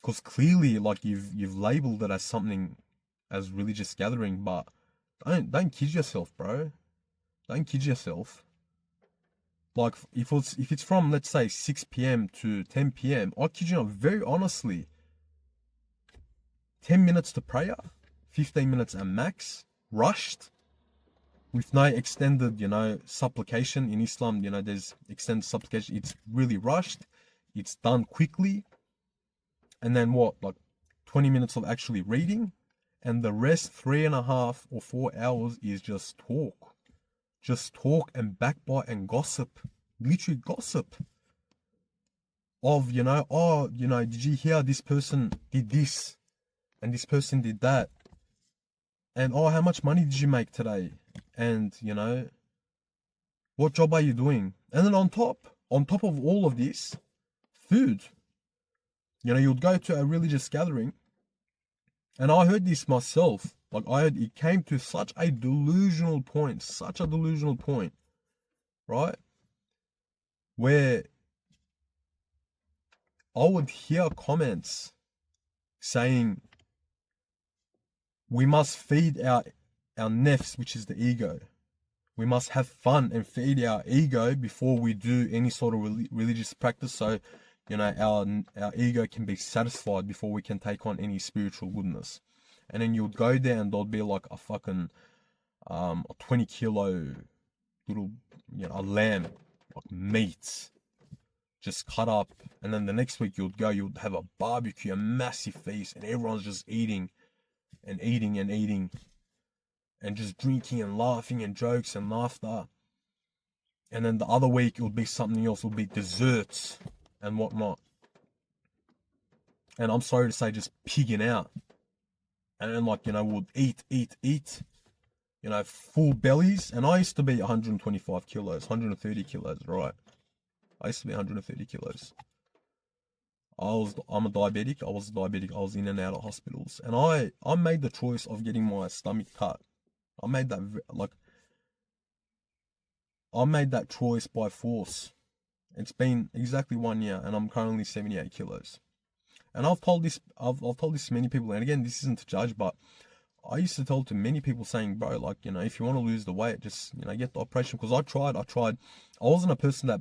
Because clearly, like, you've labeled it as something, as religious gathering, but don't kid yourself, bro. Don't kid yourself. Like, if it's from, let's say, 6 p.m. to 10 p.m., I kid you not, very honestly, 10 minutes to prayer, 15 minutes at max, rushed, with no extended, supplication. In Islam, there's extended supplication. It's really rushed. It's done quickly. And then what, like 20 minutes of actually reading, and the rest 3.5 or 4 hours is just talk. Just talk and backbite and gossip. Literally gossip. Of, did you hear this person did this? And this person did that. And, oh, how much money did you make today? And, what job are you doing? And then on top of all of this, food. You'd go to a religious gathering. And I heard this myself. Like, I heard it came to such a delusional point, right? Where I would hear comments saying, we must feed our nafs, which is the ego. We must have fun and feed our ego before we do any sort of religious practice. So, our ego can be satisfied before we can take on any spiritual goodness. And then you'd go there and there'll be like a fucking, a 20 kilo little, a lamb, like meat, just cut up. And then the next week you'd have a barbecue, a massive feast, and everyone's just eating and eating and eating and just drinking and laughing and jokes and laughter. And then the other week it would be something else. It would be desserts and whatnot. And I'm sorry to say, just pigging out. And then, like, would eat, full bellies. And I used to be 125 kilos, 130 kilos, right? I used to be 130 kilos. I'm a diabetic. I was a diabetic. I was in and out of hospitals. And I made the choice of getting my stomach cut. I made that choice by force. It's been exactly 1 year, and I'm currently 78 kilos. And I've told this to many people. And again, this isn't to judge, but I used to tell to many people saying, bro, like, if you want to lose the weight, just, get the operation. Because I tried. I wasn't a person that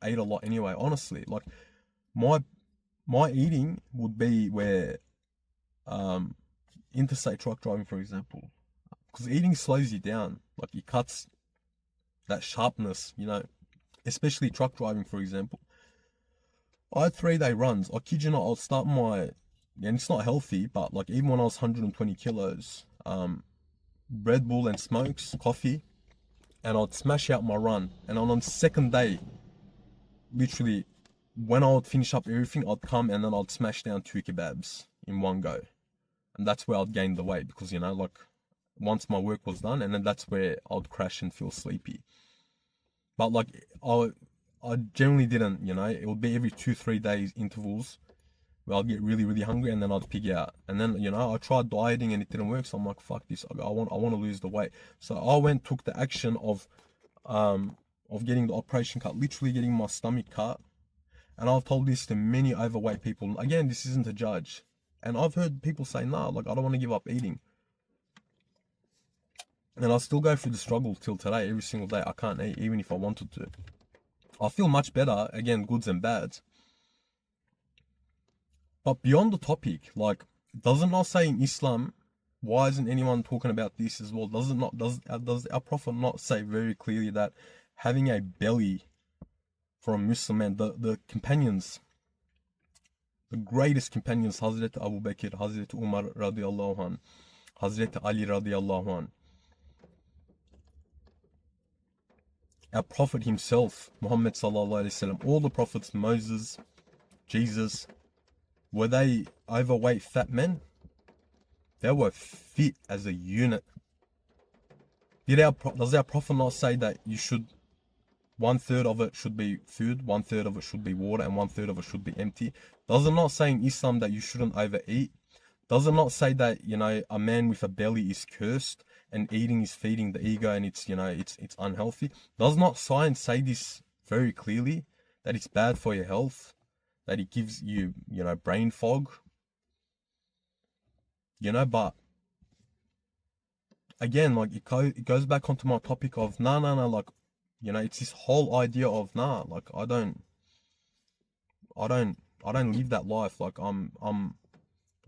ate a lot anyway, honestly. Like, my eating would be where, interstate truck driving, for example, because eating slows you down. Like, it cuts that sharpness, especially truck driving, for example. I had 3-day runs. I kid you not, I'll start and it's not healthy, but like, even when I was 120 kilos, Red Bull and smokes, coffee, and I'd smash out my run. And on the second day, literally, when I would finish up everything, I'd come and then I'd smash down 2 kebabs in one go. And that's where I'd gain the weight, because, like, once my work was done, and then that's where I'd crash and feel sleepy. But like, I generally didn't, it would be every 2-3 days intervals where I'd get really, really hungry, and then I'd pig out. And then, I tried dieting and it didn't work. So I'm like, fuck this. I want to lose the weight. So I took the action of getting the operation cut, literally getting my stomach cut. And I've told this to many overweight people. Again, this isn't a judge. And I've heard people say, nah, like, I don't want to give up eating. And I still go through the struggle till today. Every single day I can't eat, even if I wanted to. I feel much better, again, goods and bads. But beyond the topic, like, does it not say in Islam, why isn't anyone talking about this as well? Does our Prophet not say very clearly that having a belly for a Muslim man, the companions, the greatest companions, Hazrat Abu Bakr, Hazrat Umar radiallahu anh, Hazrat Ali radiallahu anh, our Prophet himself, Muhammad sallallahu alaihi wasallam, all the prophets, Moses, Jesus, were they overweight fat men? They were fit as a unit. Does our Prophet not say that you should, 1/3 of it should be food, 1/3 of it should be water, and 1/3 of it should be empty? Does it not say in Islam that you shouldn't overeat? Does it not say that, a man with a belly is cursed and eating is feeding the ego and it's, it's unhealthy? Does not science say this very clearly, that it's bad for your health, that it gives you, brain fog? But again, like it goes back onto my topic of no, like, it's this whole idea of like I don't live that life. Like I'm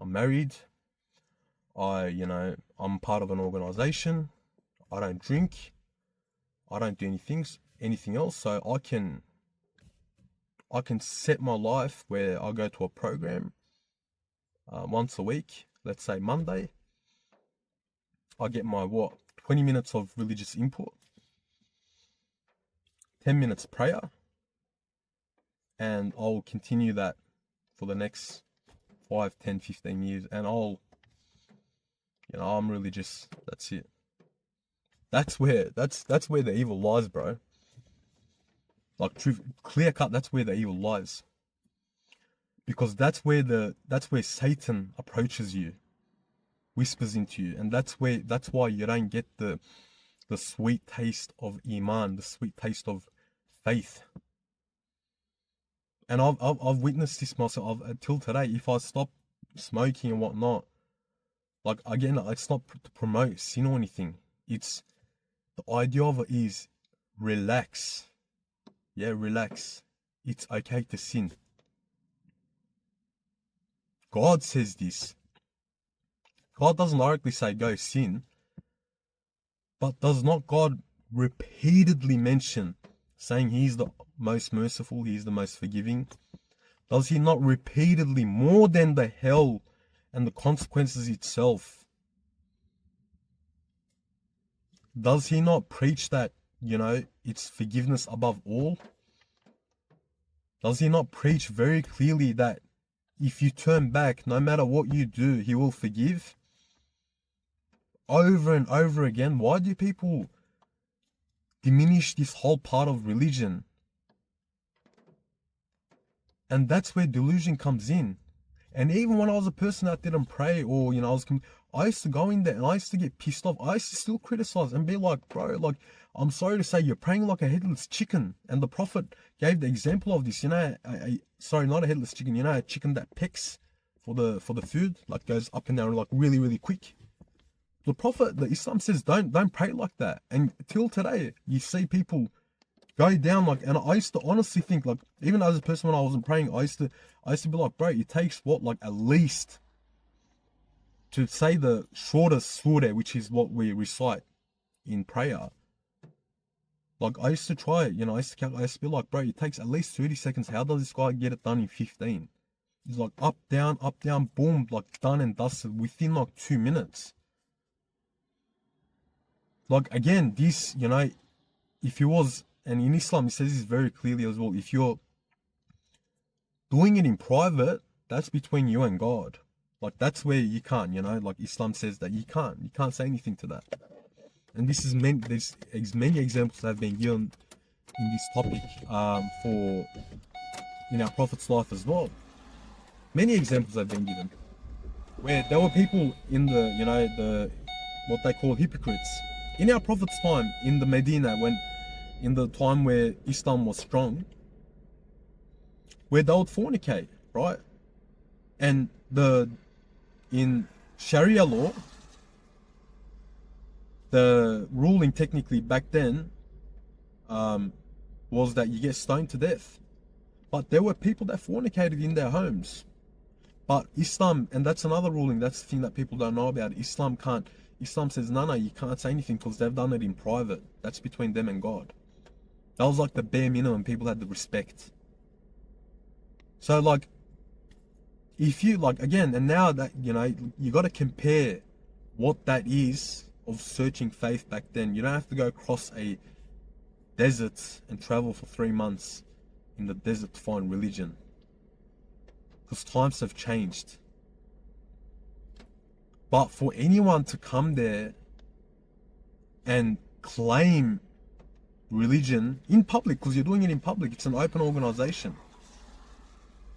married. I'm part of an organization. I don't drink. I don't do anything else. So I can set my life where I go to a program once a week. Let's say Monday. I get my 20 minutes of religious input, 10 minutes prayer, and I'll continue that for the next 5, 10, 15 years, and I'm really that's it. That's where the evil lies, bro. Like, clear cut, that's where the evil lies. Because that's where Satan approaches you, whispers into you, and that's why you don't get the sweet taste of Iman, the sweet taste of faith. And I've witnessed this myself until today. If I stop smoking and whatnot, like, again, it's not to promote sin or anything. It's the idea of it is relax. Yeah, relax. It's okay to sin. God says this. God doesn't directly say go sin, but does not God repeatedly mention saying he's the most merciful, he's the most forgiving? Does he not repeatedly, more than the hell and the consequences itself, does he not preach that, it's forgiveness above all? Does he not preach very clearly that if you turn back, no matter what you do, he will forgive? Over and over again. Why do people diminish this whole part of religion? And that's where delusion comes in. And even when I was a person that didn't pray, or I used to go in there and I used to get pissed off. I used to still criticize and be like, bro, like, I'm sorry to say, you're praying like a headless chicken. And the Prophet gave the example of this. Sorry, not a headless chicken. A chicken that pecks for the food, like goes up and down like really, really quick. The Prophet, the Islam says, don't pray like that. And till today, you see people go down like, and I used to honestly think, like, even as a person when I wasn't praying, I used to be like, bro, it takes at least, to say the shortest surah, which is what we recite in prayer. Like, I used to try it, I used to be like, bro, it takes at least 30 seconds. How does this guy get it done in 15? It's like up, down, boom, like done and dusted within like 2 minutes. Like, again, this, if he was, and in Islam, it says this very clearly as well, if you're doing it in private, that's between you and God. Like, that's where you can't, like Islam says that you can't say anything to that. And there's many examples that have been given in this topic in our Prophet's life as well. Many examples have been given where there were people in the what they call hypocrites. In our Prophet's time, in the Medina, in the time where Islam was strong, where they would fornicate, right? And in Sharia law, the ruling technically back then was that you get stoned to death. But there were people that fornicated in their homes. But Islam, and that's another ruling, that's the thing that people don't know about. Islam says, no, you can't say anything because they've done it in private. That's between them and God. That was like the bare minimum. People had the respect. So, like, if you, like, again, and now that, you got to compare what that is of searching faith back then. You don't have to go across a desert and travel for 3 months in the desert to find religion. Because times have changed. But for anyone to come there and claim religion in public, because you're doing it in public, it's an open organization,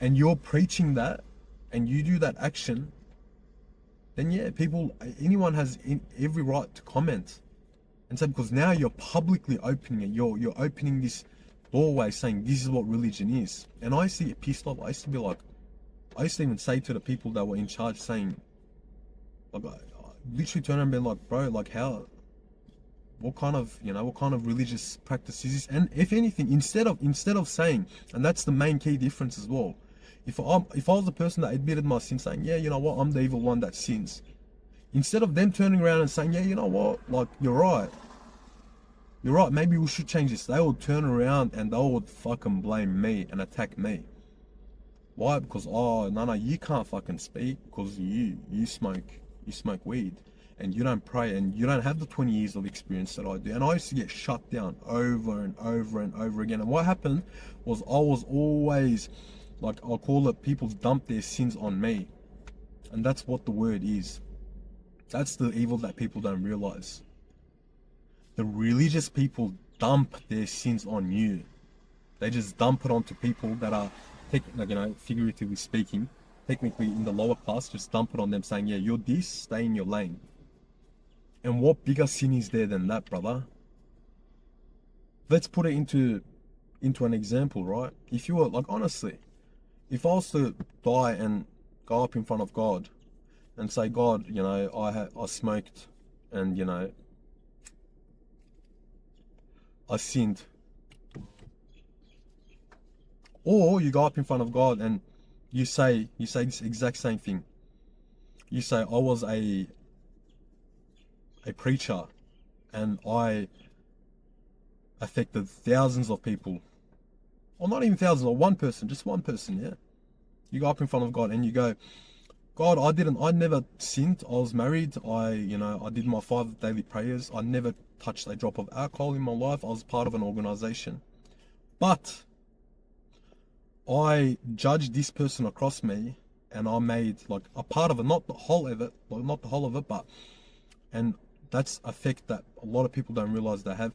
and you're preaching that, and you do that action, then yeah, anyone has every right to comment and say, because now you're publicly opening it, you're opening this doorway saying this is what religion is. And I used to get pissed off. I used to be like, I used to even say to the people that were in charge, saying, Like I literally turn around and be like, bro, like how, what kind of religious practice is this? And if anything, instead of saying, and that's the main key difference as well. If I was the person that admitted my sin, saying, yeah, you know what, I'm the evil one that sins. Instead of them turning around and saying, yeah, you know what, like you're right, maybe we should change this, they would turn around and they would fucking blame me and attack me. Why? Because, oh, no, you can't fucking speak because you smoke weed and you don't pray and you don't have the 20 years of experience that I do. And I used to get shut down over and over and over again. And what happened was I was always, like, I'll call it, people dump their sins on me. And that's what the word is. That's the evil that people don't realize. The religious people dump their sins on you. They just dump it onto people that are, figuratively speaking, technically in the lower class, just dump it on them saying, yeah, you're this, stay in your lane. And what bigger sin is there than that, brother? Let's put it into an example, right? If you were, like, honestly, if I was to die and go up in front of God and say, God, you know, I smoked and, you know, I sinned. Or you go up in front of God and you say this exact same thing. You say, I was a preacher and I affected thousands of people. Or not even thousands, or one person, just one person, yeah. You go up in front of God and you go, God, I never sinned. I was married. I did my 5 daily prayers. I never touched a drop of alcohol in my life. I was part of an organization. But I judged this person across me and I made like a part of it, not the whole of it, but, and that's effect that a lot of people don't realize they have.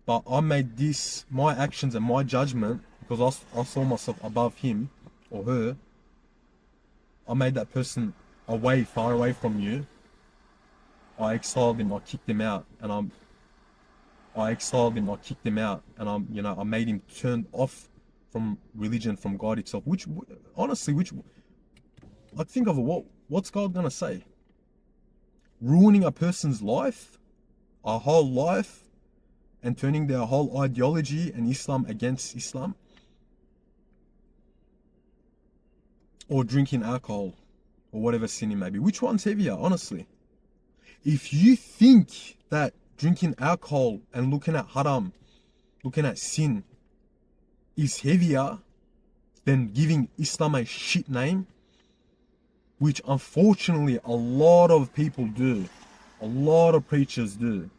But I made this, my actions and my judgment, because I saw myself above him or her, I made that person far away from you. I exiled him, I kicked him out, and I made him turn off from religion, from God itself. Like, think of it, what's God gonna say? Ruining a person's life, a whole life, and turning their whole ideology and Islam against Islam? Or drinking alcohol, or whatever sin it may be. Which one's heavier, honestly? If you think that drinking alcohol and looking at haram, looking at sin, is heavier than giving Islam a shit name, which unfortunately a lot of people do, a lot of preachers do.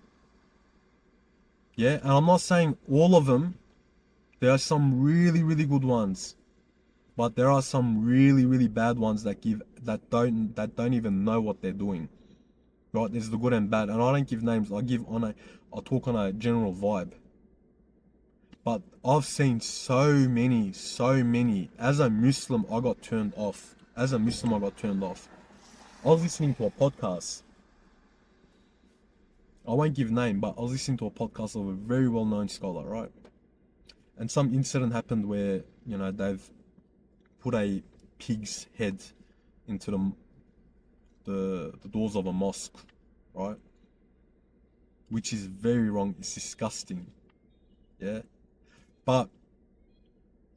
Yeah, and I'm not saying all of them. There are some really, really good ones, but there are some really, really bad ones that don't even know what they're doing. Right? There's the good and bad, and I don't give names. I talk on a general vibe. But I've seen so many. As a Muslim, I got turned off. I was listening to a podcast. I won't give name, but I was listening to a podcast of a very well-known scholar, right? And some incident happened where, you know, they've put a pig's head into the doors of a mosque, right? Which is very wrong. It's disgusting. Yeah. But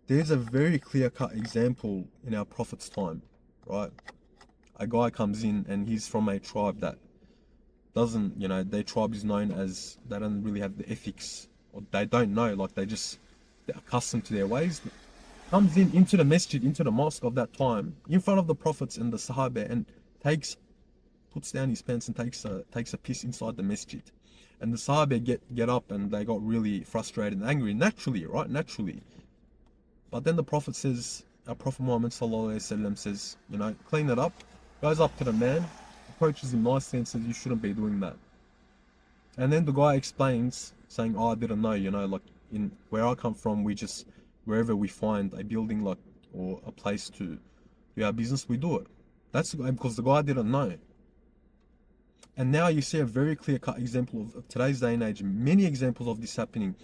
there's a very clear-cut example in our Prophet's time, right? A guy comes in and he's from a tribe that doesn't, you know, their tribe is known as, they don't really have the ethics, or they don't know, like they're accustomed to their ways. Comes into the masjid, into the mosque of that time, in front of the prophets and the Sahaba, and puts down his pants and takes a piss inside the masjid. And the Sahaba get up and they got really frustrated and angry, naturally, right? Naturally. But then the Prophet says, our Prophet Muhammad sallallahu alaihi wasallam says, you know, clean it up, goes up to the man, approaches him nicely and says, you shouldn't be doing that. And then the guy explains, saying, oh, I didn't know, you know, like in where I come from, we just, wherever we find a building, like, or a place to do our business, we do it. That's because the guy didn't know. And now you see a very clear-cut example of today's day and age, many examples of this happening,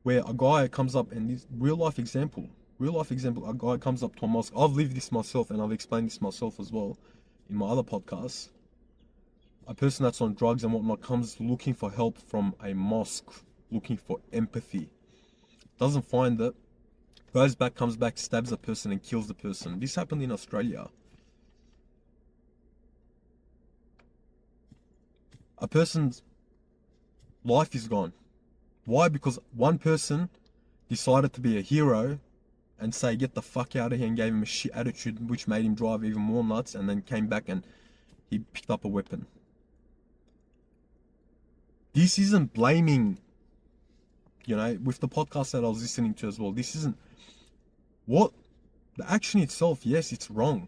where a guy comes up, and this real life example, a guy comes up to a mosque. I've lived this myself, and I've explained this myself as well in my other podcasts. a person that's on drugs and whatnot comes looking for help from a mosque, looking for empathy, doesn't find it, goes back, comes back, stabs a person and kills the person. This happened in Australia. A person's life is gone. Why? Because one person decided to be a hero and say, get the fuck out of here, and gave him a shit attitude, which made him drive even more nuts, and then came back and he picked up a weapon. This isn't blaming, you know, with the podcast that I was listening to as well, this isn't what the action itself. Yes, it's wrong.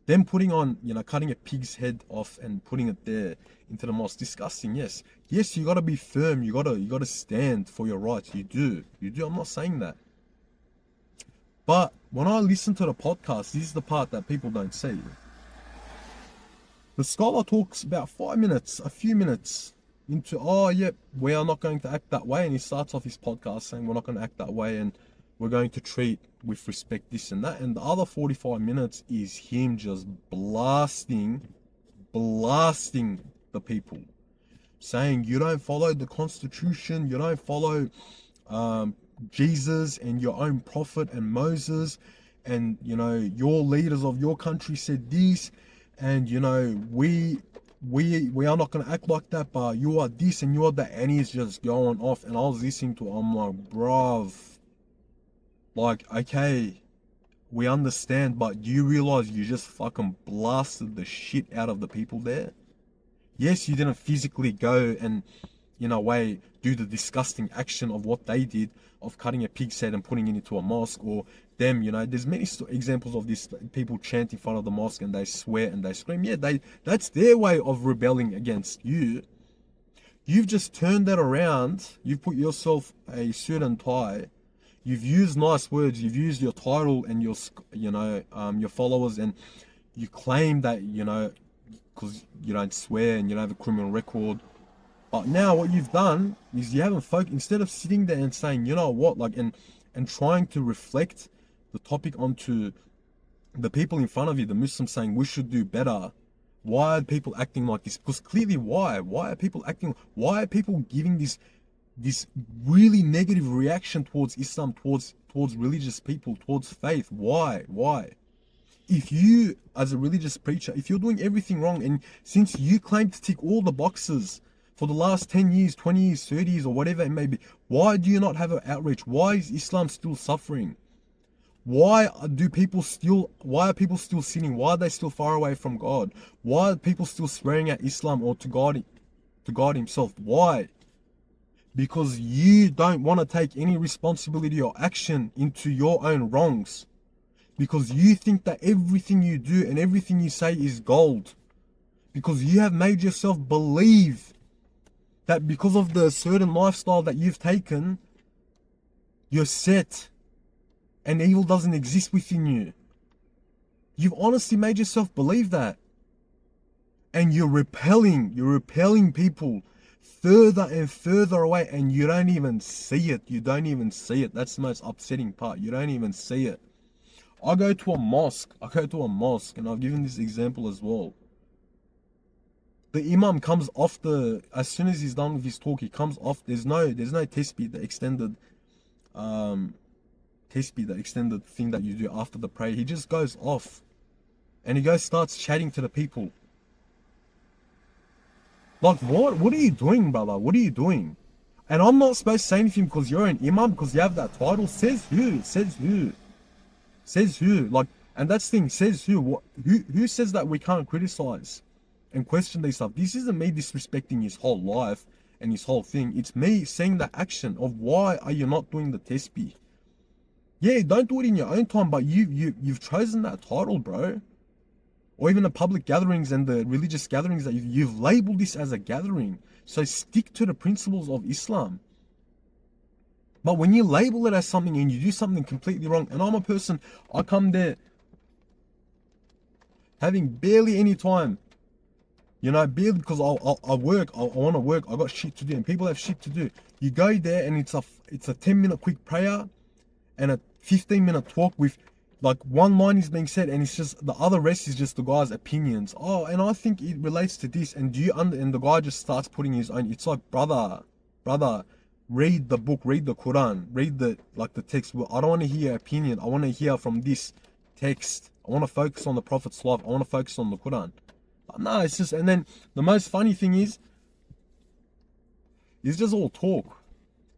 Them putting on, you know, cutting a pig's head off and putting it there into the mosque, disgusting. Yes, you gotta be firm. You gotta stand for your rights. You do. I'm not saying that. But when I listen to the podcast, this is the part that people don't see. The scholar talks about 5 minutes, a few minutes into, oh, yep, we are not going to act that way. And he starts off his podcast saying we're not going to act that way and we're going to treat with respect this and that. And the other 45 minutes is him just blasting the people. Saying you don't follow the Constitution, you don't follow Jesus and your own prophet and Moses, and you know your leaders of your country said this, and you know we are not going to act like that, but you are this and you are that. And he's just going off, and I was listening to it, I'm like, bruv, like, okay, we understand, but do you realize you just fucking blasted the shit out of the people there? Yes, you didn't physically go and, in a way, do the disgusting action of what they did, of cutting a pig's head and putting it into a mosque, or them, you know, there's many examples of this, people chant in front of the mosque and they swear and they scream. Yeah, that's their way of rebelling against you. You've just turned that around. You've put yourself a suit and tie. You've used nice words. You've used your title and your, you know, your followers, and you claim that, you know, because you don't swear and you don't have a criminal record. But now what you've done is you haven't focused, instead of sitting there and saying, you know what, like, and trying to reflect the topic onto the people in front of you, the Muslims, saying we should do better. Why are people acting like this? Because clearly, why are people acting? Why are people giving this really negative reaction towards Islam, towards religious people, towards faith? Why? If you, as a religious preacher, if you're doing everything wrong, and since you claim to tick all the boxes for the last 10 years, 20 years, 30 years, or whatever it may be, why do you not have an outreach? Why is Islam still suffering? Why are people still sinning? Why are they still far away from God? Why are people still swearing at Islam or to God himself? Why? Because you don't want to take any responsibility or action into your own wrongs. Because you think that everything you do and everything you say is gold. Because you have made yourself believe that because of the certain lifestyle that you've taken, you're set and evil doesn't exist within you. You've honestly made yourself believe that. And you're repelling people further and further away, and you don't even see it. That's the most upsetting part. You don't even see it. I go to a mosque, and I've given this example as well. The Imam comes off as soon as he's done with his talk, he comes off. There's no Tasbih, the extended thing that you do after the prayer. He just goes off, and he starts chatting to the people. Like, what are you doing, brother? What are you doing? And I'm not supposed to say anything because you're an Imam, because you have that title. Says who? Like, and that's the thing, says who? Who says that we can't criticize and question these stuff? This isn't me disrespecting his whole life and his whole thing. It's me saying the action of why are you not doing the Tasbih? Yeah, don't do it in your own time, but you've chosen that title, bro. Or even the public gatherings and the religious gatherings that you've labeled this as a gathering. So stick to the principles of Islam. But when you label it as something and you do something completely wrong, and I'm a person, I come there having barely any time, you know, barely, because I work, I want to work, I got shit to do, and people have shit to do. You go there and it's a 10-minute quick prayer and a 15-minute talk with, like one line is being said and it's just the other rest is just the guy's opinions. Oh, and I think it relates to this, and and the guy just starts putting his own. It's like, brother, read the book, read the Qur'an, read the text. Well, I don't want to hear opinion. I want to hear from this text. I want to focus on the Prophet's life. I want to focus on the Qur'an. But no, it's just, and then the most funny thing is, it's just all talk.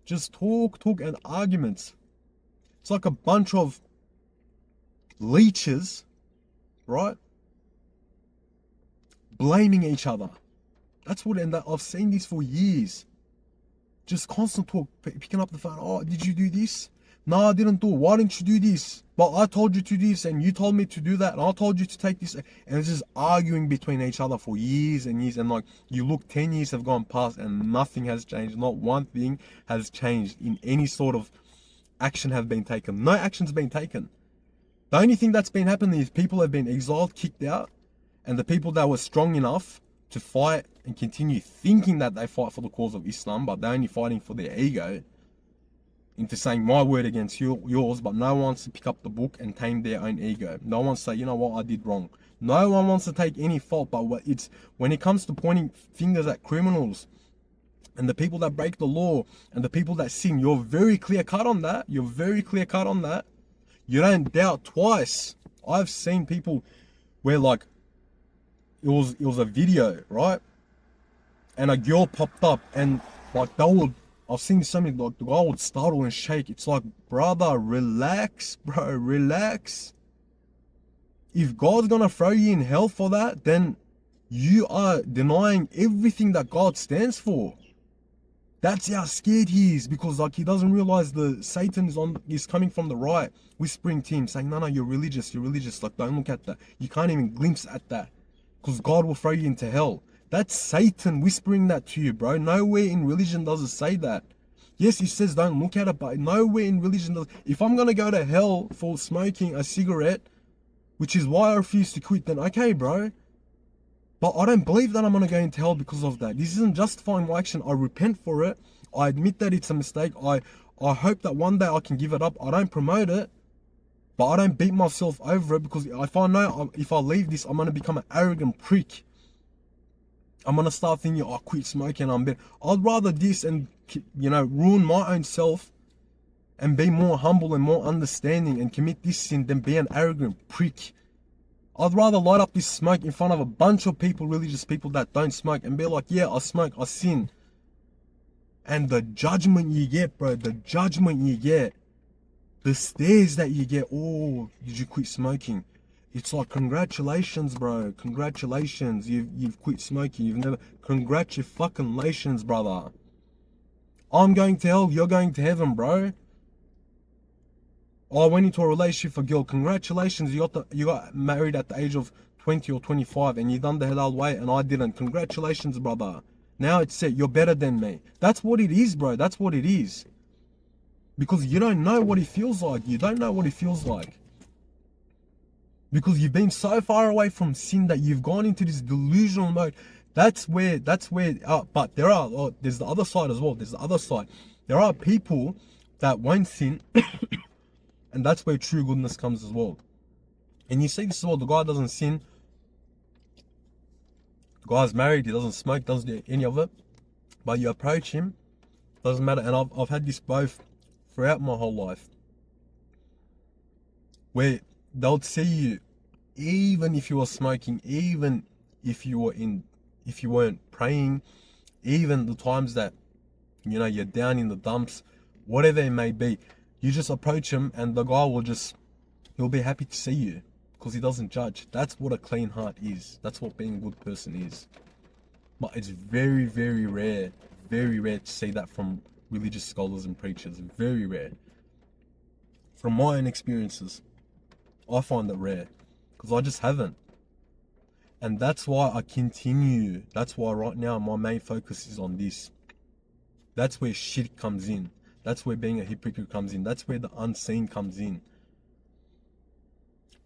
Just talk and arguments. It's like a bunch of leeches, right? Blaming each other. That's what, and I've seen this for years. Just constant talk, picking up the phone. Oh, did you do this? No, I didn't do it. Why didn't you do this? But I told you to do this, and you told me to do that, and I told you to take this. And it's just arguing between each other for years and years. And like, you look, 10 years have gone past and nothing has changed. Not one thing has changed in any sort of action have been taken. No action's been taken. The only thing that's been happening is people have been exiled, kicked out, and the people that were strong enough to fight and continue thinking that they fight for the cause of Islam, but they're only fighting for their ego, into saying my word against yours, but no one wants to pick up the book and tame their own ego. No one wants to say, you know what, I did wrong. No one wants to take any fault, but it's when it comes to pointing fingers at criminals and the people that break the law and the people that sin, you're very clear cut on that. You're very clear cut on that. You don't doubt twice. I've seen people where like it was a video, right? And a girl popped up and like I've seen so many, like the guy would startle and shake. It's like, brother, relax, bro, relax. If God's gonna throw you in hell for that, then you are denying everything that God stands for. That's how scared he is, because like he doesn't realize the Satan is coming from the right, whispering to him, saying, no, you're religious, like don't look at that. You can't even glimpse at that, because God will throw you into hell. That's Satan whispering that to you, bro. Nowhere in religion does it say that. Yes, he says don't look at it, but nowhere in religion does. If I'm gonna go to hell for smoking a cigarette, which is why I refuse to quit, then okay, bro. But I don't believe that I'm gonna go into hell because of that. This isn't justifying my action. I repent for it. I admit that it's a mistake. I hope that one day I can give it up. I don't promote it, but I don't beat myself over it, because if I know if I leave this, I'm gonna become an arrogant prick. I'm gonna start thinking, oh, quit smoking, I'm better. I'd rather this and, you know, ruin my own self and be more humble and more understanding and commit this sin than be an arrogant prick. I'd rather light up this smoke in front of a bunch of people, religious people that don't smoke, and be like, yeah, I smoke, I sin. And the judgment you get, bro, the judgment you get, the stares that you get, oh, did you quit smoking? It's like, congratulations, bro, congratulations, you've quit smoking, you've never, congratulations, brother. I'm going to hell, you're going to heaven, bro. I went into a relationship with a girl, congratulations, you got married at the age of 20 or 25 and you done the halal way and I didn't. Congratulations, brother. Now it's set, you're better than me. That's what it is, bro, that's what it is. Because you don't know what it feels like. You don't know what it feels like. Because you've been so far away from sin that you've gone into this delusional mode. But there's the other side as well. There's the other side. There are people that won't sin, and that's where true goodness comes as well. And you see this as well, the guy doesn't sin. The guy's married, he doesn't smoke, doesn't do any of it. But you approach him, doesn't matter. And I've had this both throughout my whole life, where they'll see you, even if you were smoking, even if you weren't praying, even the times that, you know, you're down in the dumps, whatever it may be, you just approach him and the guy he'll be happy to see you, because he doesn't judge. That's what a clean heart is. That's what being a good person is. But it's very, very rare to see that from religious scholars and preachers. Very rare. From my own experiences, I find it rare, because I just haven't. And that's why I continue. That's why right now my main focus is on this. That's where shit comes in. That's where being a hypocrite comes in. That's where the unseen comes in.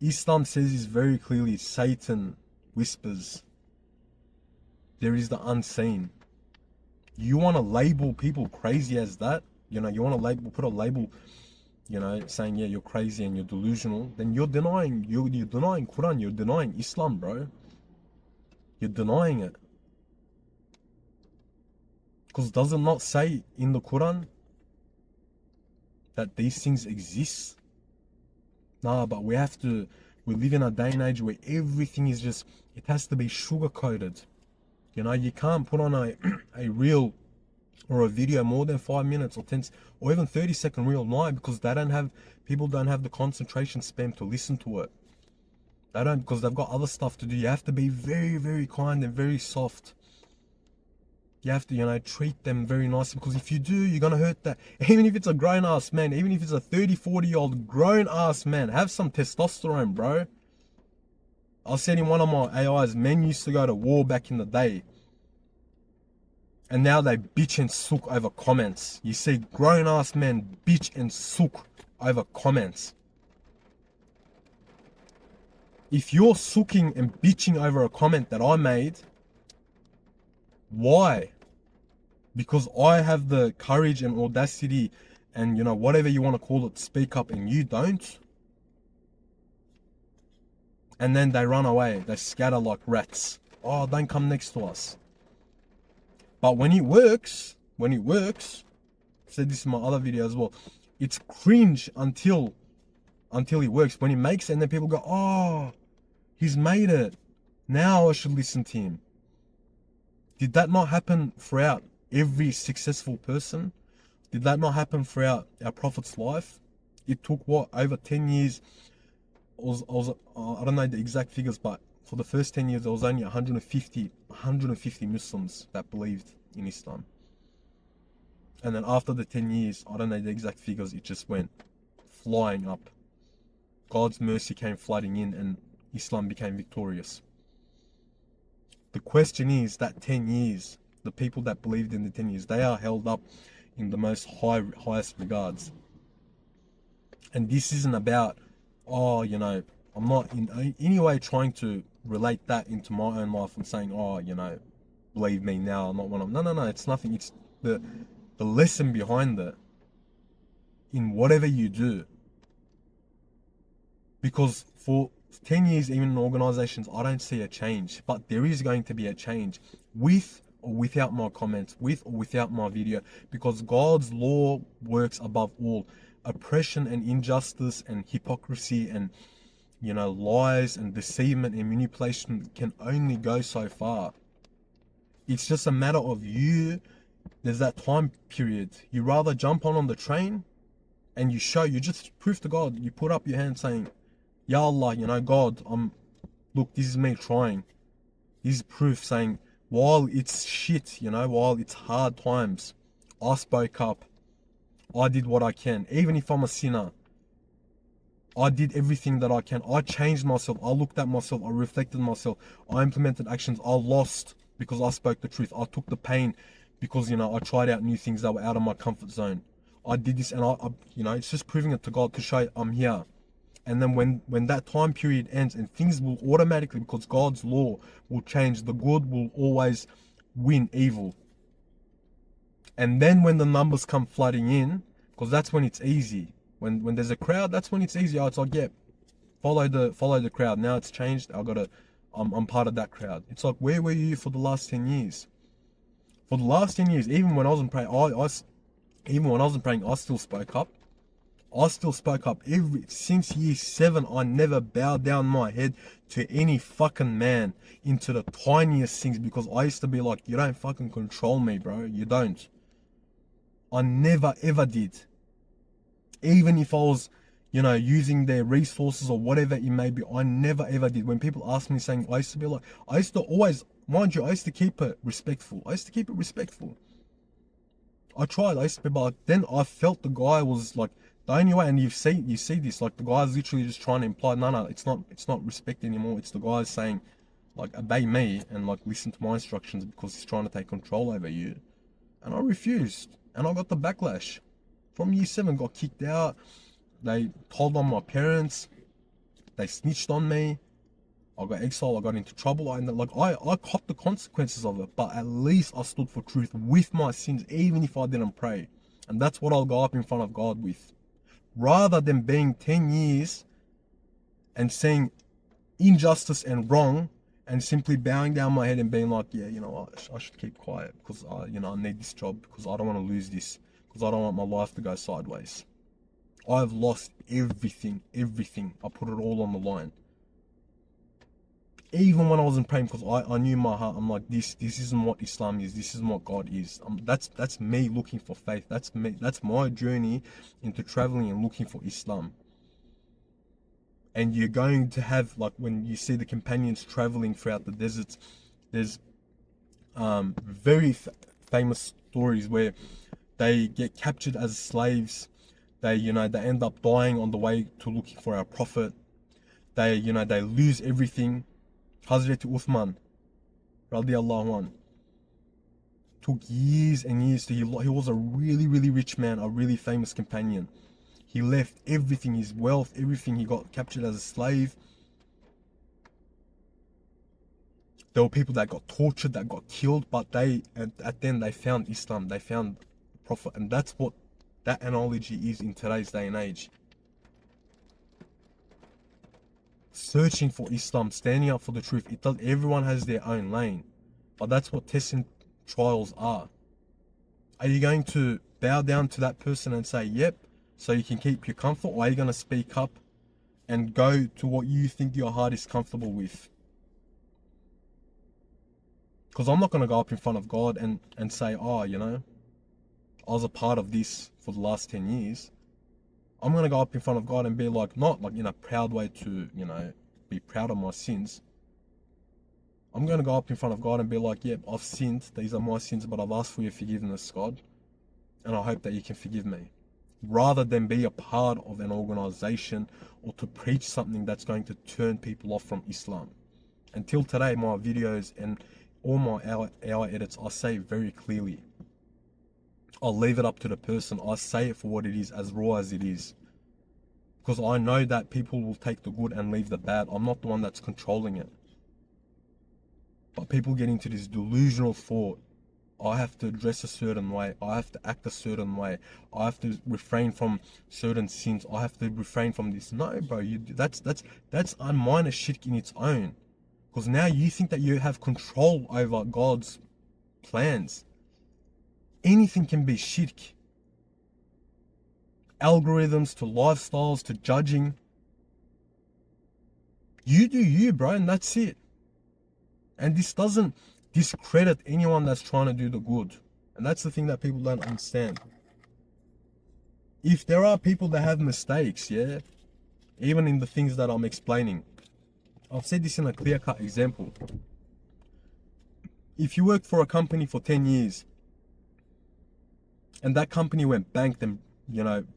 Islam says this very clearly. Satan whispers. There is the unseen. You want to label people crazy as that? You know, you want to put a label you know, saying, yeah, you're crazy and you're delusional, then you're denying Qur'an, you're denying Islam, bro. You're denying it. Because does it not say in the Quran that these things exist? Nah, but we live in a day and age where everything is just, it has to be sugar-coated. You know, you can't put on a reel or a video more than 5 minutes or 10 or even 30-second reel. Why? Because people don't have the concentration span to listen to it. They don't, because they've got other stuff to do. You have to be very, very kind and very soft. You have to, you know, treat them very nicely, because if you do, you're going to hurt that. Even if it's a grown-ass man, even if it's a 30, 40-year-old grown-ass man, have some testosterone, bro. I said in one of my AIs, men used to go to war back in the day. And now they bitch and sook over comments. You see grown-ass men bitch and sook over comments. If you're sooking and bitching over a comment that I made, why? Because I have the courage and audacity and, you know, whatever you want to call it, speak up, and you don't. And then they run away. They scatter like rats. Oh, don't come next to us. But when it works, I said this in my other video as well, it's cringe until it works. When it makes it, and then people go, oh, he's made it. Now I should listen to him. Did that not happen throughout every successful person? Did that not happen throughout our Prophet's life? It took what, over 10 years? I don't know the exact figures, but for the first 10 years, there was only 150 Muslims that believed in Islam. And then after the 10 years, I don't know the exact figures, it just went flying up. God's mercy came flooding in and Islam became victorious. The question is that 10 years, the people that believed in the 10 years, they are held up in the most highest regards. And this isn't about, oh, you know, I'm not in any way trying to relate that into my own life and saying, oh, you know, believe me now, I'm not one of them. No, it's nothing. It's the lesson behind it in whatever you do. Because for 10 years, even in organizations, I don't see a change, but there is going to be a change with or without my comments, with or without my video, because God's law works above all. Oppression and injustice and hypocrisy and, you know, lies and deceivement and manipulation can only go so far. It's just a matter of you. There's that time period. You rather jump on the train and you just prove to God, you put up your hand saying, Ya Allah, you know, God, look, this is me trying. This is proof saying, while it's shit, you know, while it's hard times, I spoke up. I did what I can. Even if I'm a sinner, I did everything that I can. I changed myself. I looked at myself. I reflected myself. I implemented actions. I lost because I spoke the truth. I took the pain because, you know, I tried out new things that were out of my comfort zone. I did this, and I you know, it's just proving it to God to show I'm here. And then when that time period ends, and things will automatically, because God's law will change, the good will always win evil. And then when the numbers come flooding in, because that's when it's easy. When there's a crowd, that's when it's easy. Oh, it's like, yeah, follow the crowd. Now it's changed. I'm part of that crowd. It's like, where were you for the last 10 years? For the last 10 years, even when I wasn't praying, I still spoke up. I still spoke up. Since year 7, I never bowed down my head to any fucking man into the tiniest things, because I used to be like, you don't fucking control me, bro. You don't. I never ever did. Even if I was, you know, using their resources or whatever it may be, I never ever did. When people ask me saying, I used to always, mind you, I used to keep it respectful. I tried. I used to be, but then I felt the guy was like, the only way, and you see this, like the guy's literally just trying to imply, no, it's not respect anymore. It's the guy saying, like, obey me and like listen to my instructions, because he's trying to take control over you. And I refused, and I got the backlash. From year 7, got kicked out. They told on my parents. They snitched on me. I got exiled. I got into trouble. I caught the consequences of it. But at least I stood for truth with my sins, even if I didn't pray. And that's what I'll go up in front of God with rather than being 10 years and seeing injustice and wrong and simply bowing down my head and being like, yeah, you know what, I should keep quiet because I need this job because I don't want to lose this, because I don't want my life to go sideways. I've lost everything. I put it all on the line. Even when I wasn't praying, because I knew in my heart, I'm like, this isn't what Islam is. This isn't what God is. That's me looking for faith. That's me. That's my journey into traveling and looking for Islam. And you're going to have, like, when you see the companions traveling throughout the deserts, there's very famous stories where they get captured as slaves. They end up dying on the way to looking for our Prophet. They lose everything. Hazrat Uthman, radiallahu anh, took years and years he was a really, really rich man, a really famous companion. He left everything, his wealth, everything. He got captured as a slave. There were people that got tortured, that got killed, but at the end they found Islam, they found the Prophet, and that's what that analogy is in today's day and age. Searching for Islam, standing up for the truth. Everyone has their own lane, but that's what tests and trials are. Are you going to bow down to that person and say, yep, so you can keep your comfort, or are you going to speak up and go to what you think your heart is comfortable with? Because I'm not going to go up in front of God and say, oh, I was a part of this for the last 10 years. I'm going to go up in front of God and be like, not like in a proud way to, be proud of my sins. I'm going to go up in front of God and be like, yep, I've sinned. These are my sins, but I've asked for your forgiveness, God. And I hope that you can forgive me. Rather than be a part of an organization or to preach something that's going to turn people off from Islam. Until today, my videos and all my hour edits, I say very clearly, I'll leave it up to the person. I say it for what it is, as raw as it is. Because I know that people will take the good and leave the bad. I'm not the one that's controlling it. But people get into this delusional thought. I have to dress a certain way. I have to act a certain way. I have to refrain from certain sins. I have to refrain from this. No, bro. That's a minor shirk in its own. Because now you think that you have control over God's plans. Anything can be shirk. Algorithms to lifestyles to judging. You do you, bro, and that's it. And this doesn't discredit anyone that's trying to do the good. And that's the thing that people don't understand. If there are people that have mistakes, yeah, even in the things that I'm explaining, I've said this in a clear-cut example. If you worked for a company for 10 years and that company went bankrupt and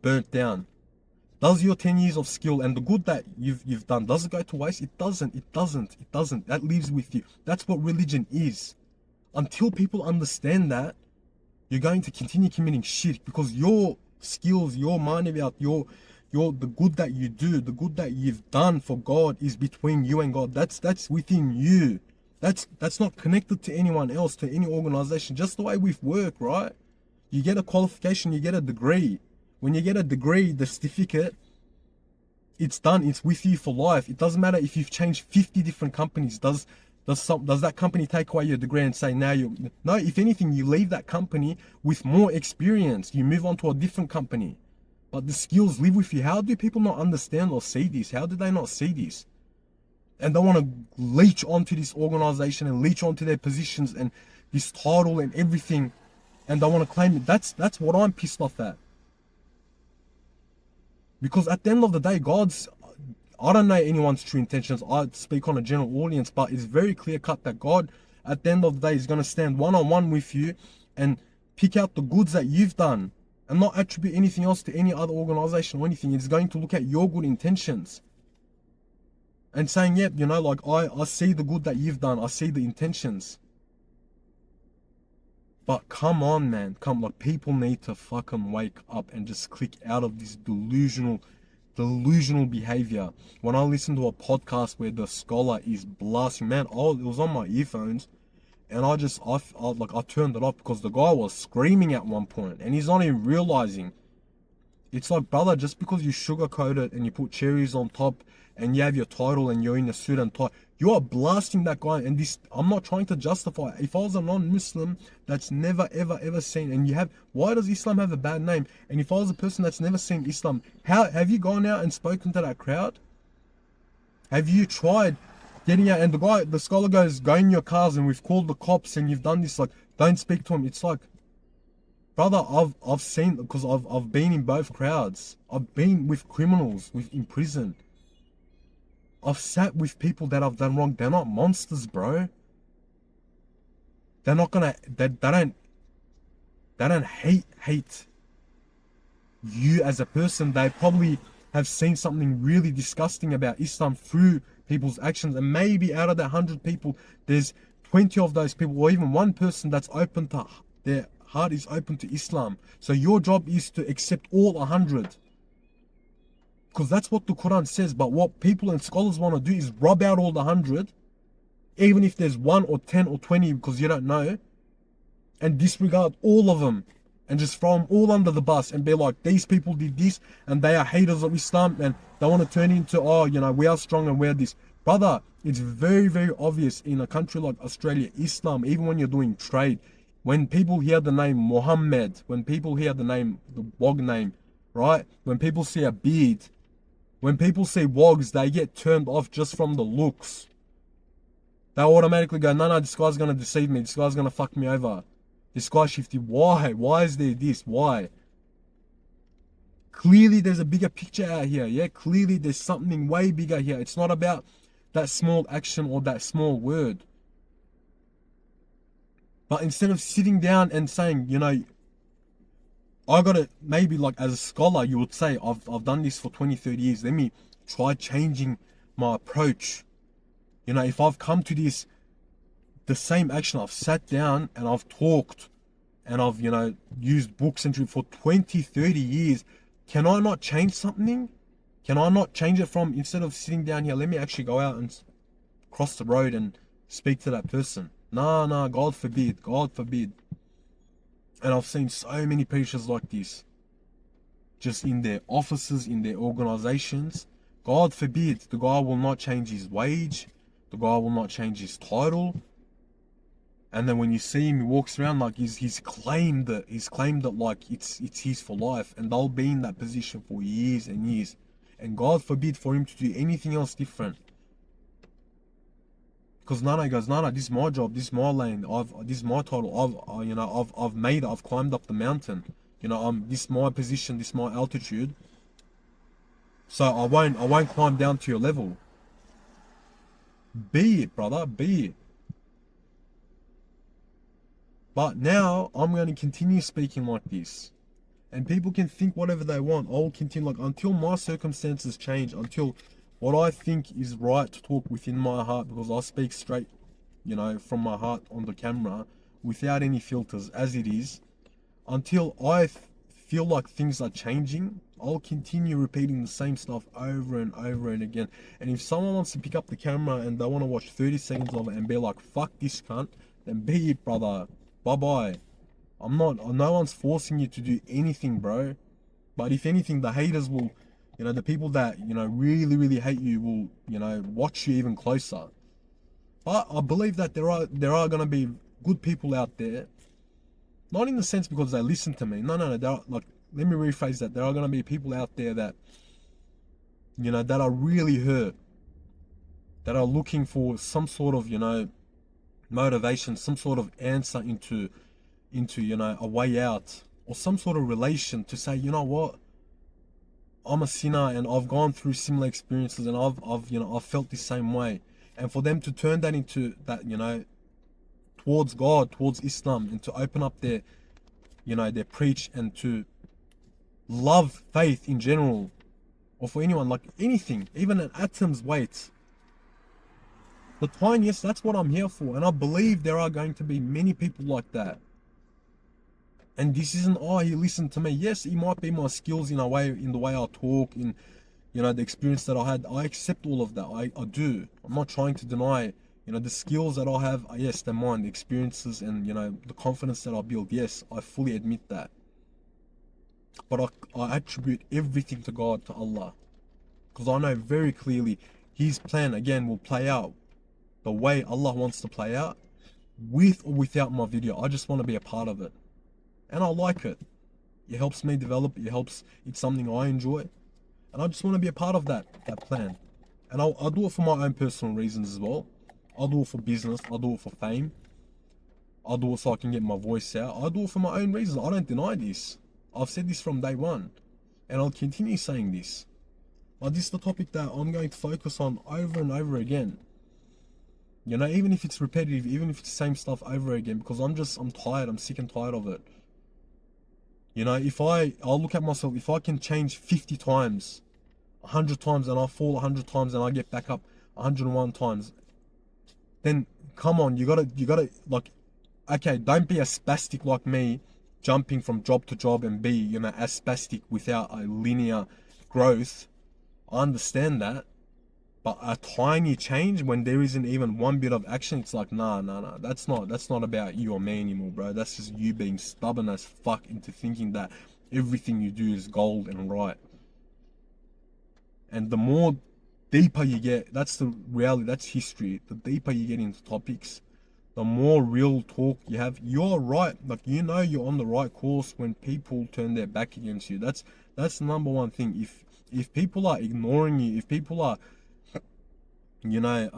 burnt down, does your 10 years of skill and the good that you've done, does it go to waste? It doesn't. That lives with you. That's what religion is. Until people understand that, you're going to continue committing shirk, because your skills, your manaviyat, the good that you do, the good that you've done for God is between you and God. That's within you. That's not connected to anyone else, to any organization. Just the way with work, right? You get a qualification, you get a degree. When you get a degree, the certificate, it's done. It's with you for life. It doesn't matter if you've changed 50 different companies. Does that company take away your degree and say now you? No, if anything, you leave that company with more experience. You move on to a different company. But the skills live with you. How do people not understand or see this? How do they not see this? And they want to leech onto this organization and leech onto their positions and this title and everything. And they want to claim it. That's what I'm pissed off at. Because at the end of the day, I don't know anyone's true intentions. I speak on a general audience, but it's very clear cut that God, at the end of the day, is going to stand one-on-one with you and pick out the goods that you've done and not attribute anything else to any other organization or anything. It's going to look at your good intentions and saying, yep, I see the good that you've done. I see the intentions. But come on, man. People need to fucking wake up and just click out of this delusional behavior. When I listen to a podcast where the scholar is blasting, man, it was on my earphones, and I turned it off because the guy was screaming at one point, and he's not even realizing. It's like, brother, just because you sugarcoat it and you put cherries on top and you have your title and you're in a suit and tie, you are blasting that guy. And this, I'm not trying to justify it. If I was a non-Muslim that's never, ever, ever seen, and you have, why does Islam have a bad name? And if I was a person that's never seen Islam, how have you gone out and spoken to that crowd? Have you tried getting out? And the scholar goes, go in your cars and we've called the cops and you've done this, like, don't speak to him. It's like, brother, I've seen, because I've been in both crowds. I've been with criminals in prison. I've sat with people that I've done wrong. They're not monsters, bro. They're not gonna, they don't hate you as a person. They probably have seen something really disgusting about Islam through people's actions. And maybe out of that 100 people, there's 20 of those people, or even one person that's open to, their heart is open to Islam. So your job is to accept all 100. Because that's what the Qur'an says. But what people and scholars want to do is rub out all the 100, even if there's 1 or 10 or 20, because you don't know, and disregard all of them and just throw them all under the bus and be like, these people did this and they are haters of Islam and they want to turn into, oh, you know, we are strong and we're this. Brother, it's very, very obvious in a country like Australia, Islam, even when you're doing trade, when people hear the name Muhammad, when people hear the name, the Wog name, right? When people see a beard, when people see Wogs, they get turned off just from the looks. They automatically go, no, this guy's going to deceive me. This guy's going to fuck me over. This guy's shifty. Why? Why is there this? Why? Clearly there's a bigger picture out here. Yeah, clearly there's something way bigger here. It's not about that small action or that small word. But instead of sitting down and saying, you know, I gotta, maybe like as a scholar, you would say, I've done this for 20, 30 years. Let me try changing my approach. You know, if I've come to this, the same action, I've sat down and I've talked and I've, you know, used books and for 20, 30 years, can I not change something? Can I not change it from, instead of sitting down here, let me actually go out and cross the road and speak to that person? No, God forbid, God forbid. And I've seen so many preachers like this, just in their offices, in their organizations. God forbid, the guy will not change his wage, the guy will not change his title. And then when you see him, he walks around like he's claimed that like it's his for life, and they'll be in that position for years and years. And God forbid for him to do anything else different. Because Nana goes, no, this is my job, this is my lane, this is my title, I've made it, I've climbed up the mountain, you know, this is my position, this is my altitude, so I won't climb down to your level. Be it, brother, be it. But now I'm going to continue speaking like this, and people can think whatever they want. I'll continue like until my circumstances change, until what I think is right to talk within my heart, because I speak straight, you know, from my heart on the camera without any filters as it is. Until I feel like things are changing, I'll continue repeating the same stuff over and over and again. And if someone wants to pick up the camera and they want to watch 30 seconds of it and be like, fuck this cunt, then be it, brother. Bye-bye. No one's forcing you to do anything, bro. But if anything, the haters will, you know, the people that, you know, really, really hate you will, you know, watch you even closer. But I believe that there are going to be good people out there. Not in the sense because they listen to me. No. There are, like, let me rephrase that. There are going to be people out there that, you know, that are really hurt. That are looking for some sort of, you know, motivation, some sort of answer into, you know, a way out. Or some sort of relation to say, you know what? I'm a sinner and I've gone through similar experiences and I've felt the same way. And for them to turn that into that, you know, towards God, towards Islam, and to open up their, you know, their preach and to love faith in general, or for anyone, like anything, even an atom's weight. The tiniest, that's what I'm here for. And I believe there are going to be many people like that. And this isn't, oh, he listened to me. Yes, it might be my skills in the way I talk, in, you know, the experience that I had. I accept all of that. I do. I'm not trying to deny, you know, the skills that I have. Yes, they're mine. The experiences and, you know, the confidence that I build. Yes, I fully admit that. But I attribute everything to God, to Allah. Because I know very clearly His plan, again, will play out the way Allah wants to play out, with or without my video. I just want to be a part of it. And I like it. It helps me develop. It's something I enjoy. And I just want to be a part of that plan. And I'll do it for my own personal reasons as well. I'll do it for business. I'll do it for fame. I'll do it so I can get my voice out. I'll do it for my own reasons. I don't deny this. I've said this from day one. And I'll continue saying this. But this is the topic that I'm going to focus on over and over again. You know, even if it's repetitive, even if it's the same stuff over again, because I'm tired, I'm sick and tired of it. You know, I'll look at myself, if I can change 50 times, 100 times, and I fall 100 times and I get back up 101 times, then come on, you gotta, like, okay, don't be a spastic like me, jumping from job to job and be, you know, as spastic without a linear growth. I understand that. But a tiny change, when there isn't even one bit of action, it's like, nah. That's not about you or me anymore, bro. That's just you being stubborn as fuck into thinking that everything you do is gold and right. And the more deeper you get, that's the reality, that's history. The deeper you get into topics, the more real talk you have. You're right. Like, you know you're on the right course when people turn their back against you. That's the number one thing. If people are ignoring you, if people are, you know,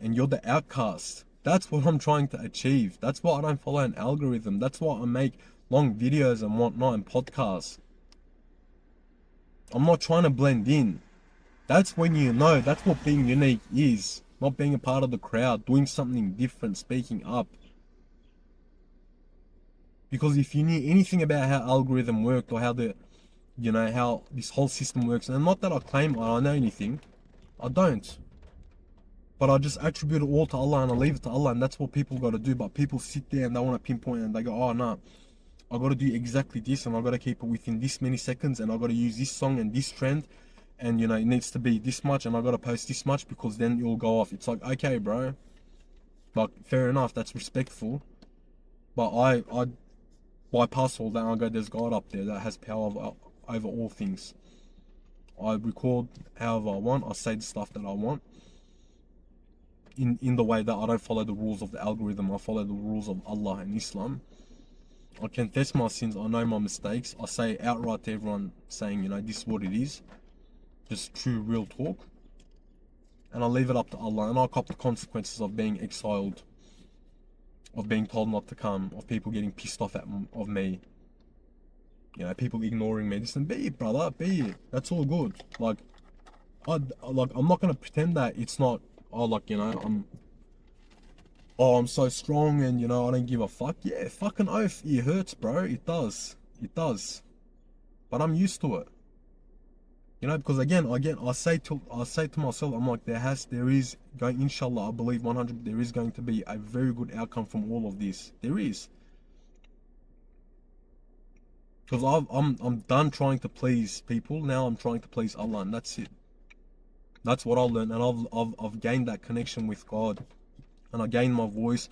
and you're the outcast, that's what I'm trying to achieve. That's why I don't follow an algorithm. That's why I make long videos and whatnot and podcasts. I'm not trying to blend in. That's when you know, that's what being unique is. Not being a part of the crowd, doing something different, speaking up. Because if you knew anything about how algorithm worked, or how how this whole system works, and not that I claim I know anything, I don't. But I just attribute it all to Allah and I leave it to Allah, and that's what people got to do. But people sit there and they want to pinpoint and they go, oh no, I got to do exactly this and I got to keep it within this many seconds and I got to use this song and this trend, and you know, it needs to be this much and I got to post this much because then it'll go off. It's like, okay, bro, like, fair enough, that's respectful. But I bypass all that and I go, there's God up there that has power over all things. I record however I want, I say the stuff that I want. In the way that I don't follow the rules of the algorithm, I follow the rules of Allah and Islam. I confess my sins, I know my mistakes, I say outright to everyone, saying, you know, this is what it is. Just true, real talk. And I leave it up to Allah, and I cop the consequences of being exiled, of being told not to come, of people getting pissed off of me. You know, people ignoring me. Listen, be it, brother, be it. That's all good. Like, I'm not gonna pretend that it's not, I'm so strong and, you know, I don't give a fuck. Yeah, fucking oath, it hurts, bro. It does. But I'm used to it. You know, because again, I say to myself, I'm like, there is going, inshallah, I believe 100, there is going to be a very good outcome from all of this. There is. Because I'm done trying to please people. Now I'm trying to please Allah, and that's it. That's what I learned, and I've gained that connection with God, and I gained my voice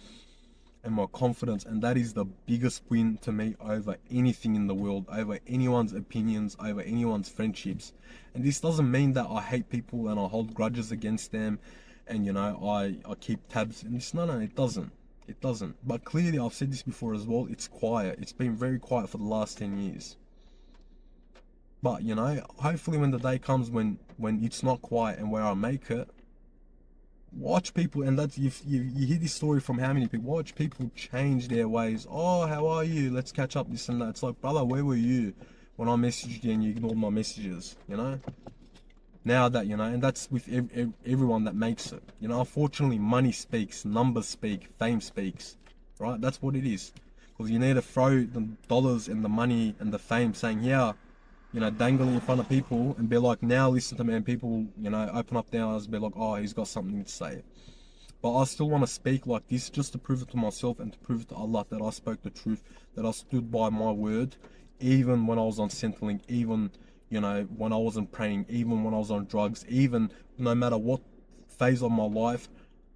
and my confidence, and that is the biggest win to me over anything in the world, over anyone's opinions, over anyone's friendships. And this doesn't mean that I hate people and I hold grudges against them, and you know, I keep tabs. And this, no, it doesn't. It doesn't. But clearly, I've said this before as well, it's quiet. It's been very quiet for the last 10 years. But, you know, hopefully when the day comes when it's not quiet and where I make it, watch people, and that's, you hear this story from how many people, watch people change their ways. Oh, how are you? Let's catch up, this and that. It's like, brother, where were you when I messaged you and you ignored my messages, you know? Now that, you know, and that's with everyone that makes it. You know, unfortunately, money speaks, numbers speak, fame speaks, right? That's what it is. Because you need to throw the dollars and the money and the fame, saying, yeah, you know, dangling in front of people and be like, now listen to me, and people, you know, open up their eyes and be like, oh, he's got something to say. But I still want to speak like this just to prove it to myself and to prove it to Allah that I spoke the truth, that I stood by my word, even when I was on Centrelink, even, you know, when I wasn't praying, even when I was on drugs, even no matter what phase of my life,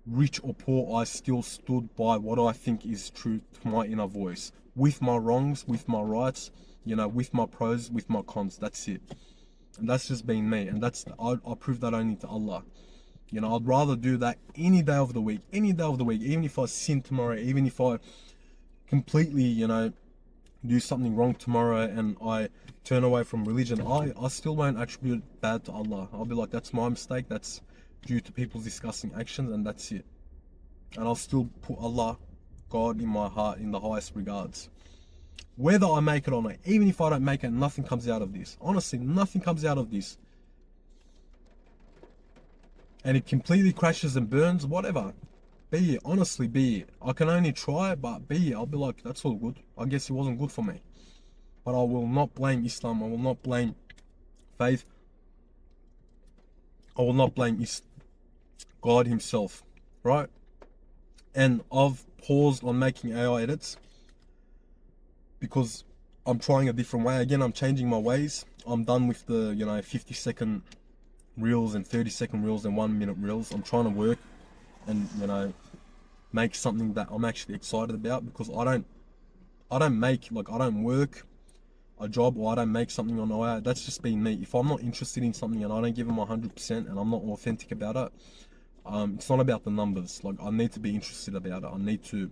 rich or poor, I still stood by what I think is true to my inner voice. with my wrongs, with my rights, you know, with my pros, with my cons. That's it. And that's just been me. And I prove that only to Allah. You know, I'd rather do that any day of the week, even if I sin tomorrow, even if I completely, you know, do something wrong tomorrow and I turn away from religion, I still won't attribute bad to Allah. I'll be like, that's my mistake, that's due to people's disgusting actions, and that's it. And I'll still put Allah, God, in my heart in the highest regards. Whether I make it or not, even if I don't make it, nothing comes out of this. Honestly, nothing comes out of this. And it completely crashes and burns, whatever. Be it, honestly, be it. I can only try, but be it. I'll be like, that's all good. I guess it wasn't good for me. But I will not blame Islam. I will not blame faith. I will not blame God himself, right? And I've paused on making AI edits because I'm trying a different way. Again, I'm changing my ways. I'm done with the, you know, 50-second reels and 30-second reels and 1-minute reels. I'm trying to work and, you know, make something that I'm actually excited about, because I don't work a job, or I don't make something on AI. That's just been me. If I'm not interested in something and I don't give them 100% and I'm not authentic about it, it's not about the numbers. Like, I need to be interested about it. I need to,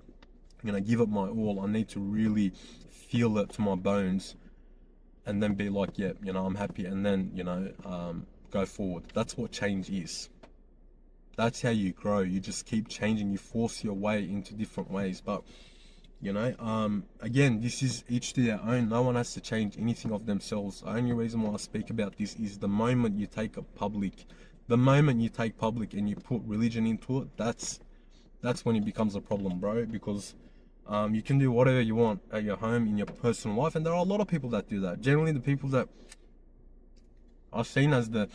you know, give it my all. I need to really feel it to my bones, and then be like, yeah, you know, I'm happy, and then, you know, go forward. That's what change is. That's how you grow. You just keep changing. You force your way into different ways. But, you know, again, this is each to their own. No one has to change anything of themselves. The only reason why I speak about this is the moment you take public and you put religion into it, that's when it becomes a problem, bro. Because you can do whatever you want at your home, in your personal life, and there are a lot of people that do that. Generally, the people that are seen as the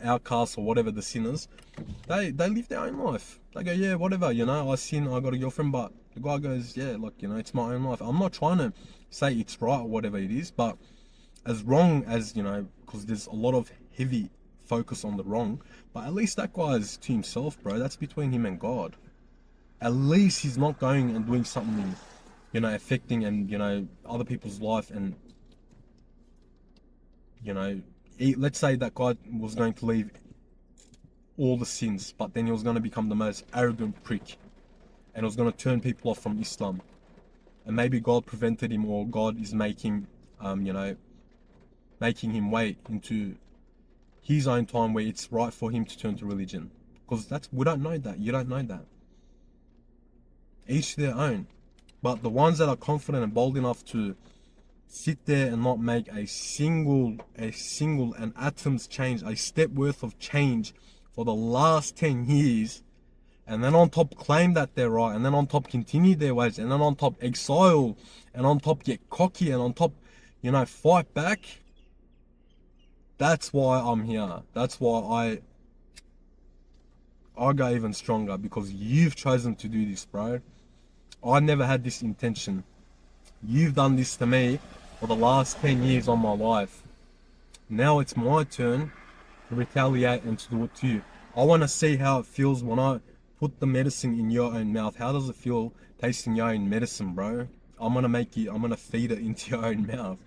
outcasts or whatever, the sinners, they live their own life. They go, yeah, whatever, you know, I sin, I got a girlfriend, but the guy goes, yeah, like, you know, it's my own life. I'm not trying to say it's right or whatever it is, but as wrong as, you know, because there's a lot of heavy focus on the wrong, but at least that guy is to himself, bro. That's between him and God. At least he's not going and doing something, you know, affecting and, you know, other people's life. And, you know, let's say that guy was going to leave all the sins, but then he was going to become the most arrogant prick, and it was going to turn people off from Islam. And maybe God prevented him, or God is making, you know, making him wait into his own time where it's right for him to turn to religion. Because we don't know that. You don't know that. Each to their own. But the ones that are confident and bold enough to sit there and not make a single an atom's change, a step worth of change for the last 10 years, and then on top claim that they're right, and then on top continue their ways, and then on top exile, and on top get cocky, and on top, you know, fight back. That's why I'm here. That's why I go even stronger, because you've chosen to do this, bro. I never had this intention. You've done this to me for the last 10 years of my life. Now it's my turn to retaliate and to do it to you. I want to see how it feels when I put the medicine in your own mouth. How does it feel tasting your own medicine, bro? I'm gonna feed it into your own mouth,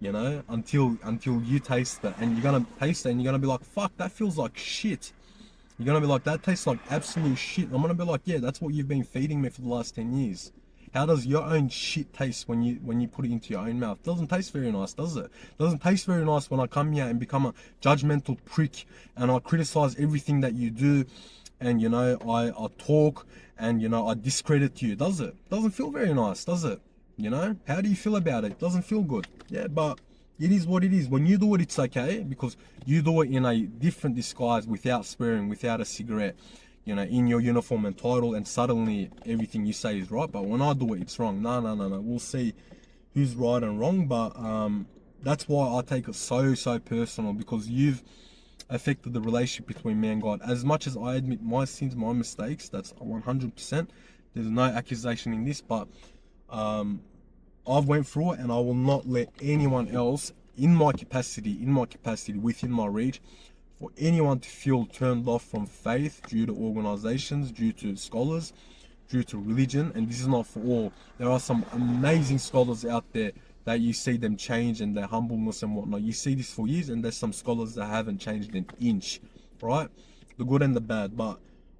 you know, until you taste it, and you're gonna taste it and you're gonna be like, fuck, that feels like shit. You're gonna be like, that tastes like absolute shit. I'm gonna be like, yeah, that's what you've been feeding me for the last 10 years. How does your own shit taste when you put it into your own mouth? It doesn't taste very nice, does it? It doesn't taste very nice when I come here and become a judgmental prick and I criticize everything that you do, and, you know, I talk and, you know, I discredit you, does it? It doesn't feel very nice, does it? You know, how do you feel about it? It doesn't feel good. Yeah, but it is what it is. When you do it, it's okay, because you do it in a different disguise, without swearing, without a cigarette, you know, in your uniform and title, and suddenly everything you say is right. But when I do it, it's wrong. No. We'll see who's right and wrong. But that's why I take it so personal, because you've affected the relationship between me and God. As much as I admit my sins, my mistakes, that's 100%. There's no accusation in this, but I've went through it, and I will not let anyone else in my capacity, within my reach, for anyone to feel turned off from faith due to organizations, due to scholars, due to religion, and this is not for all. There are some amazing scholars out there that you see them change and their humbleness and whatnot. You see this for years, and there's some scholars that haven't changed an inch, right? The good and the bad. But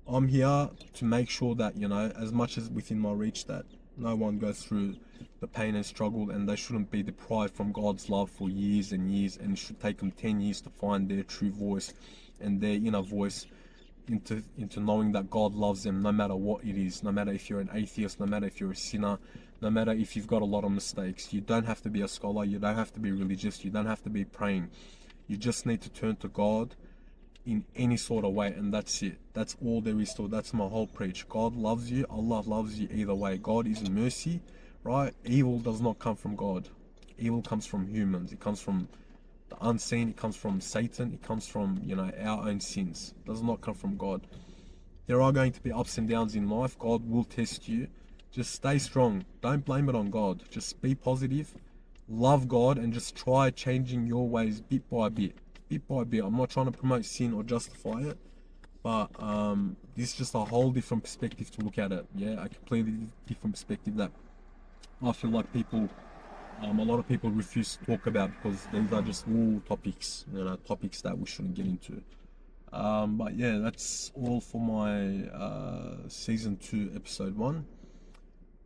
I'm here to make sure that, you know, as much as within my reach, that no one goes through the pain and struggle, and they shouldn't be deprived from God's love for years and years, and it should take them 10 years to find their true voice and their inner voice into knowing that God loves them no matter what it is, no matter if you're an atheist, no matter if you're a sinner, no matter if you've got a lot of mistakes. You don't have to be a scholar, you don't have to be religious, you don't have to be praying. You just need to turn to God in any sort of way, and that's it. That's all there is to it. That's my whole preach. God loves you, Allah loves you either way. God is mercy, right? Evil does not come from God. Evil comes from humans. It comes from the unseen, it comes from Satan, it comes from, you know, our own sins. It does not come from God. There are going to be ups and downs in life. God will test you. Just stay strong. Don't blame it on God. Just be positive, love God, and just try changing your ways bit by bit. Bit by bit. I'm not trying to promote sin or justify it, but this is just a whole different perspective to look at it. Yeah, a completely different perspective that I feel like people, a lot of people refuse to talk about, because these are just all topics, you know, topics that we shouldn't get into. But yeah, that's all for my season 2, episode 1.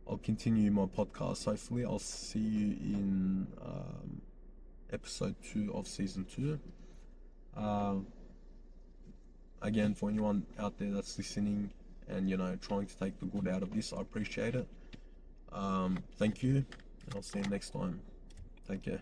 I'll continue my podcast. Hopefully, I'll see you in episode 2 of season 2. Again, for anyone out there that's listening and, you know, trying to take the good out of this, I appreciate it. Thank you. I'll see you next time. Take care.